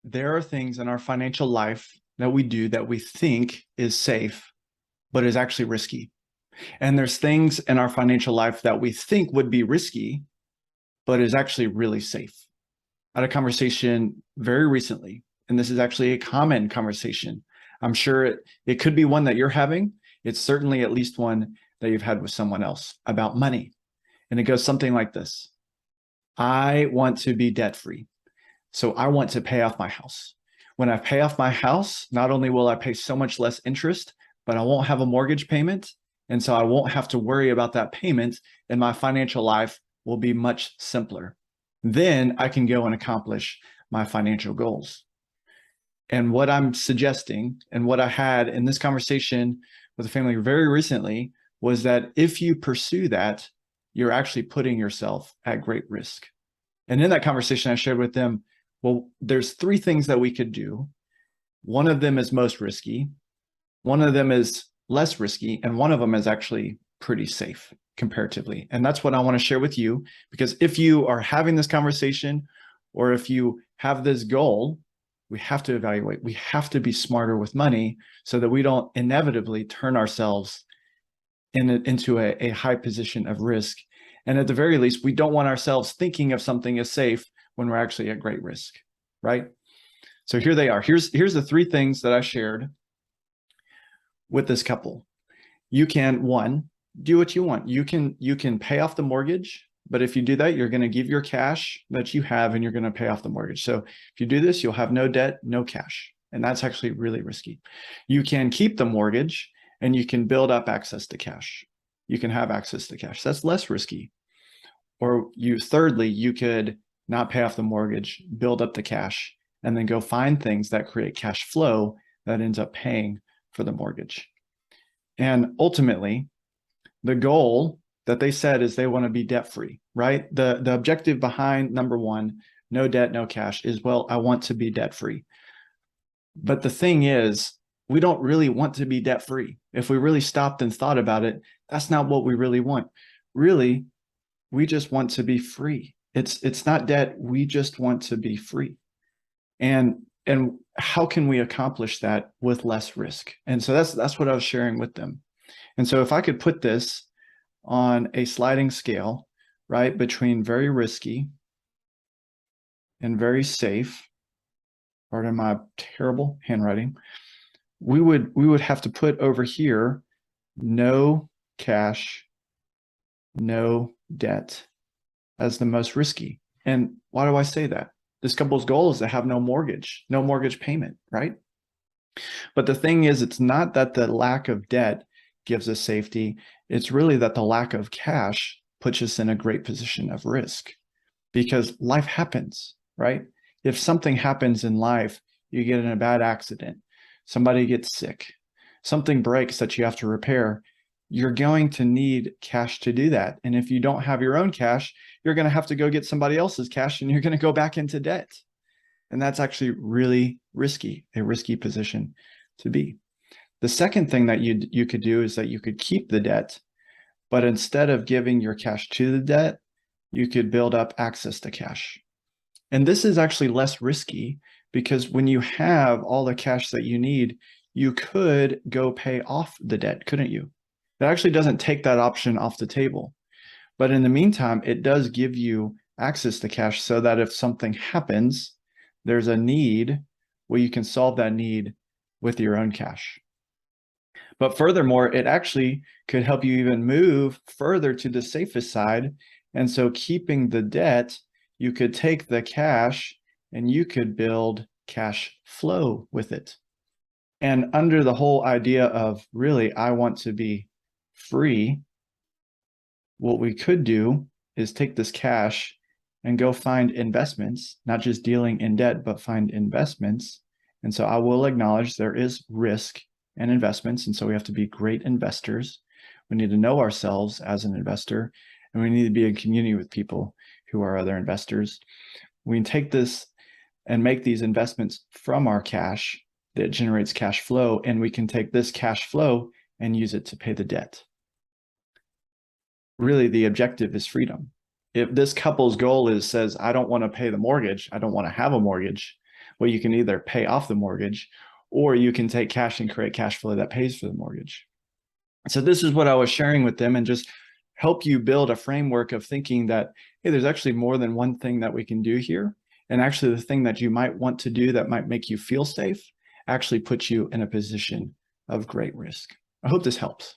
there are things in our financial life that we do that we think is safe, but is actually risky. And there's things in our financial life that we think would be risky, but is actually really safe. I had a conversation very recently, and this is actually a common conversation. I'm sure it could be one that you're having. It's certainly at least one that you've had with someone else about money. And it goes something like this. I want to be debt-free. So I want to pay off my house. When I pay off my house, not only will I pay so much less interest, but I won't have a mortgage payment. And so I won't have to worry about that payment, and my financial life will be much simpler. Then I can go and accomplish my financial goals. And what I'm suggesting, and what I had in this conversation with a family very recently, was that if you pursue that, you're actually putting yourself at great risk. And in that conversation, I shared with them, well, there's three things that we could do. One of them is most risky. One of them is less risky. And one of them is actually pretty safe comparatively. And that's what I want to share with you, because if you are having this conversation, or if you have this goal, we have to evaluate. We have to be smarter with money so that we don't inevitably turn ourselves into a high position of risk. And at the very least, we don't want ourselves thinking of something as safe when we're actually at great risk, right? So here they are. Here's the three things that I shared with this couple. You can, one, do what you want. You can pay off the mortgage, but if you do that, you're going to give your cash that you have and you're going to pay off the mortgage. So if you do this, you'll have no debt, no cash. And that's actually really risky. You can keep the mortgage and you can build up access to cash. You can have access to cash. That's less risky. Or thirdly, you could not pay off the mortgage, build up the cash, and then go find things that create cash flow that ends up paying for the mortgage. And ultimately, the goal that they said is they want to be debt-free, right? The objective behind number one, no debt, no cash, is, well, I want to be debt-free. But the thing is, we don't really want to be debt-free. If we really stopped and thought about it, that's not what we really want. Really, we just want to be free. It's not debt. We just want to be free. And how can we accomplish that with less risk? And so that's what I was sharing with them. And so if I could put this on a sliding scale, right, between very risky and very safe, pardon my terrible handwriting, we would have to put over here no cash, no debt as the most risky. And why do I say that? This couple's goal is to have no mortgage payment, right? But the thing is, it's not that the lack of debt gives us safety. It's really that the lack of cash puts us in a great position of risk, because life happens, right? If something happens in life, you get in a bad accident, somebody gets sick, something breaks that you have to repair, you're going to need cash to do that. And if you don't have your own cash, you're going to have to go get somebody else's cash, and you're going to go back into debt. And that's actually really risky, a risky position to be. The second thing that you could do is that you could keep the debt, but instead of giving your cash to the debt, you could build up access to cash. And this is actually less risky, because when you have all the cash that you need, you could go pay off the debt, couldn't you? It actually doesn't take that option off the table. But in the meantime, it does give you access to cash so that if something happens, there's a need where you can solve that need with your own cash. But furthermore, it actually could help you even move further to the safest side. And so keeping the debt, you could take the cash and you could build cash flow with it. And under the whole idea of, really, I want to be free, what we could do is take this cash and go find investments, not just dealing in debt, but find investments. And so I will acknowledge there is risk in investments. And so we have to be great investors. We need to know ourselves as an investor, and we need to be in community with people who are other investors. We can take this and make these investments from our cash that generates cash flow, and we can take this cash flow and use it to pay the debt. Really, the objective is freedom. If this couple's goal says, I don't want to pay the mortgage, I don't want to have a mortgage, Well, you can either pay off the mortgage, or you can take cash and create cash flow that pays for the mortgage. So this is what I was sharing with them, and just help you build a framework of thinking that, hey, there's actually more than one thing that we can do here. And actually the thing that you might want to do that might make you feel safe actually puts you in a position of great risk. I hope this helps.